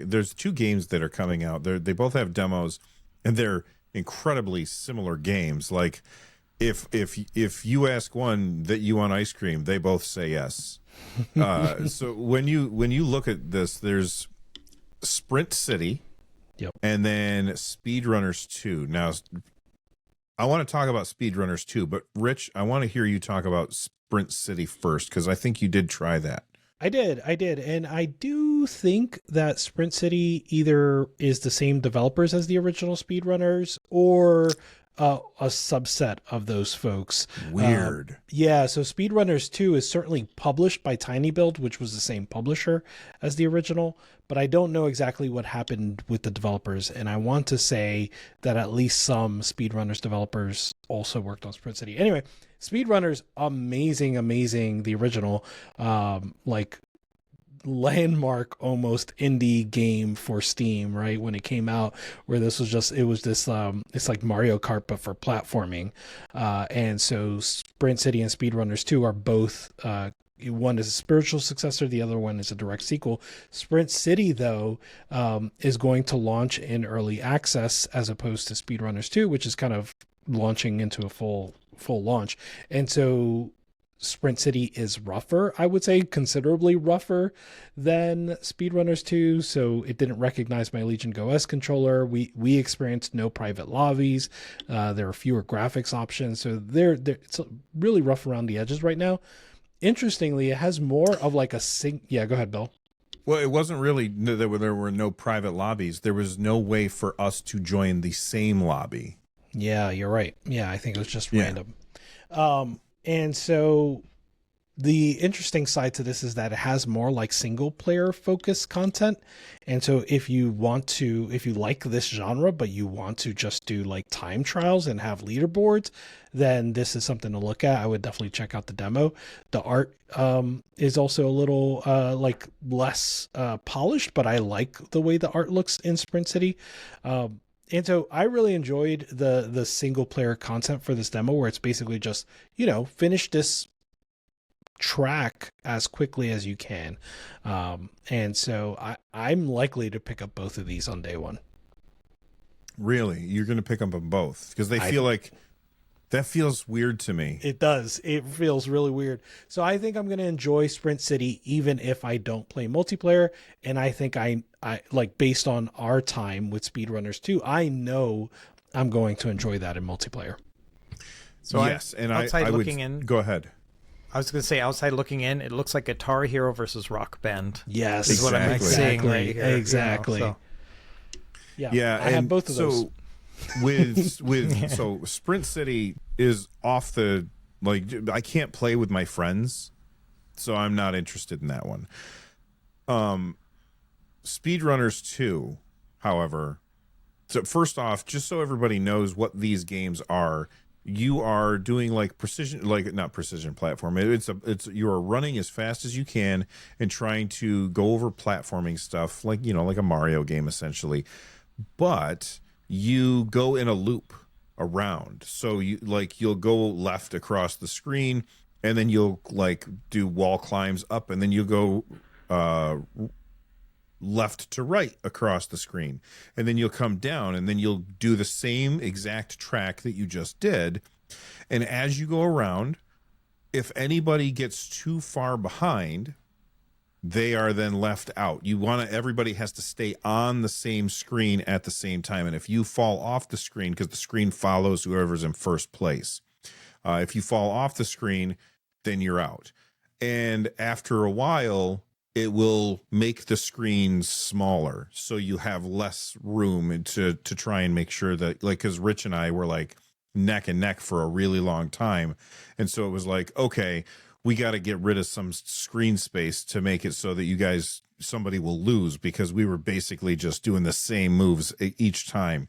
there's two games that are coming out. They both have demos, and they're incredibly similar games. Like if you ask one that you want ice cream, they both say yes. So when you look at this, there's Sprint City, Yep. and then SpeedRunners 2. Now, I want to talk about SpeedRunners 2, but Rich, I want to hear you talk about Sprint City first, because I think you did try that. I did. And I do think that Sprint City either is the same developers as the original Speedrunners or a subset of those folks. Weird. Yeah, so Speedrunners 2 is certainly published by Tiny Build, which was the same publisher as the original, but I don't know exactly what happened with the developers, and I want to say that at least some Speedrunners developers also worked on Sprint City. Anyway, Speedrunners, amazing, the original, like landmark almost indie game for Steam, right? When it came out, where this was just, it was this, it's like Mario Kart, but for platforming. And so Sprint City and Speedrunners 2 are both, one is a spiritual successor, the other one is a direct sequel. Sprint City, though, is going to launch in early access as opposed to Speedrunners 2, which is kind of launching into a full launch. And so Sprint City is rougher, I would say considerably rougher than Speedrunners 2. So it didn't recognize my Legion Go S controller. We experienced no private lobbies. There are fewer graphics options. So it's really rough around the edges right now. Interestingly, it has more of like a yeah, go ahead, Bill. Well, it wasn't really, there were no private lobbies. There was no way for us to join the same lobby. Yeah, you're right. Yeah, I think it was just random. And so the interesting side to this is that it has more like single player focused content. And so if you like this genre, but you want to just do like time trials and have leaderboards, then this is something to look at. I would definitely check out the demo. The art is also a little like less polished, but I like the way the art looks in Sprint City. And so I really enjoyed the single player content for this demo, where it's basically just, finish this track as quickly as you can. And so I'm likely to pick up both of these on day one. Really? You're going to pick up on both? Because they feel like, that feels weird to me. It does. It feels really weird. So I think I'm going to enjoy Sprint City even if I don't play multiplayer. And I think I like, based on our time with Speedrunners 2, I know I'm going to enjoy that in multiplayer. So yes, and outside I looking would in, go ahead. I was going to say, outside looking in, it looks like Guitar Hero versus Rock Band. Yes, is what I'm seeing right here. Exactly. So. Yeah, I have both of those. So Sprint City is off the, like, I can't play with my friends, so I'm not interested in that one. Speedrunners 2, however, so first off, just so everybody knows what these games are, you are doing like precision, like not precision platform. It's you are running as fast as you can and trying to go over platforming stuff, like like a Mario game essentially, but you go in a loop around. So you'll go left across the screen, and then you'll like do wall climbs up, and then you'll go left to right across the screen, and then you'll come down, and then you'll do the same exact track that you just did. And as you go around, if anybody gets too far behind, they are then left out. Everybody has to stay on the same screen at the same time. And if you fall off the screen, because the screen follows whoever's in first place, if you fall off the screen, then you're out. And after a while, it will make the screen smaller, so you have less room to try and make sure that, like, because Rich and I were like neck and neck for a really long time. And so it was like, okay, we got to get rid of some screen space to make it so that somebody will lose, because we were basically just doing the same moves each time.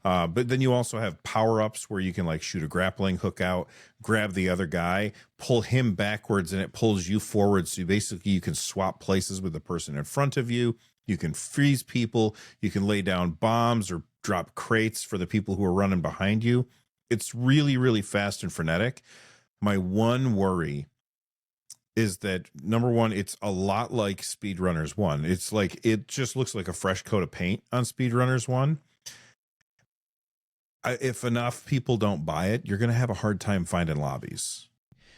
But then you also have power-ups where you can like shoot a grappling hook out, grab the other guy, pull him backwards, and it pulls you forward. So basically you can swap places with the person in front of you. You can freeze people. You can lay down bombs or drop crates for the people who are running behind you. It's really, really fast and frenetic. My one worry is that number one, it's a lot like SpeedRunners 1. It's like it just looks like a fresh coat of paint on SpeedRunners 1. If enough people don't buy it, you're going to have a hard time finding lobbies.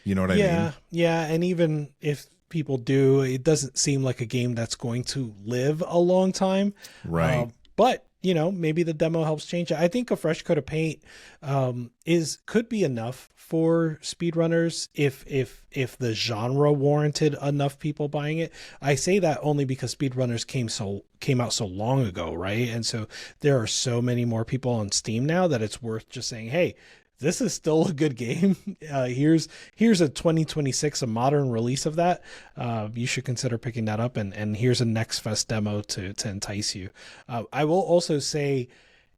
You know what I mean? Yeah, and even if people do, it doesn't seem like a game that's going to live a long time. Right. But you know, maybe the demo helps change it. I think a fresh coat of paint could be enough for speedrunners if the genre warranted enough people buying it. I say that only because speedrunners came out so long ago, right? And so there are so many more people on Steam now that it's worth just saying, hey, this is still a good game. Here's a 2026, a modern release of that. You should consider picking that up. And here's a Next Fest demo to entice you. I will also say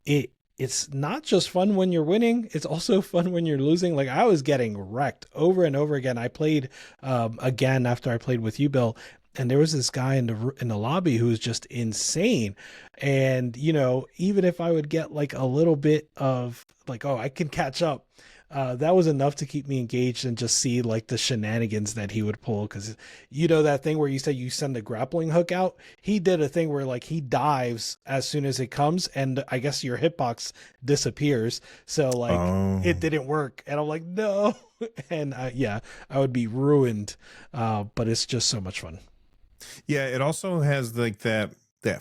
it's not just fun when you're winning. It's also fun when you're losing. Like I was getting wrecked over and over again. I played again after I played with you, Bill. And there was this guy in the lobby who was just insane. And, you know, even if I would get like a little bit of like, oh, I can catch up, that was enough to keep me engaged and just see like the shenanigans that he would pull. Because, you know, that thing where you said you send a grappling hook out, he did a thing where like he dives as soon as it comes. And I guess your hitbox disappears. So like it didn't work. And I'm like, no. And yeah, I would be ruined. But it's just so much fun. Yeah, it also has like that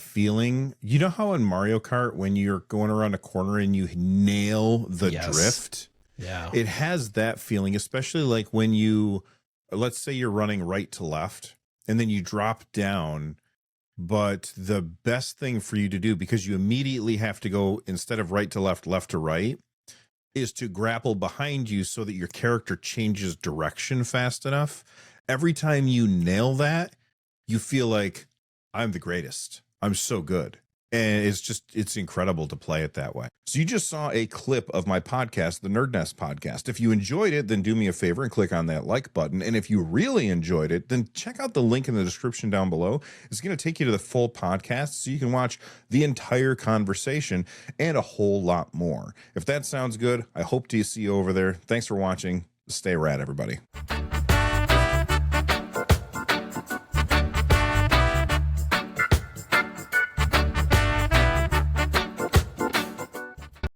feeling. You know how in Mario Kart when you're going around a corner and you nail the drift? Yeah. It has that feeling, especially like when you, let's say you're running right to left and then you drop down, but the best thing for you to do, because you immediately have to go instead of right to left, left to right, is to grapple behind you so that your character changes direction fast enough. Every time you nail that, you feel like I'm the greatest. I'm so good. And it's incredible to play it that way. So you just saw a clip of my podcast, the Nerd Nest podcast. If you enjoyed it, then do me a favor and click on that like button. And if you really enjoyed it, then check out the link in the description down below. It's going to take you to the full podcast so you can watch the entire conversation and a whole lot more. If that sounds good, I hope to see you over there. Thanks for watching. Stay rad, everybody.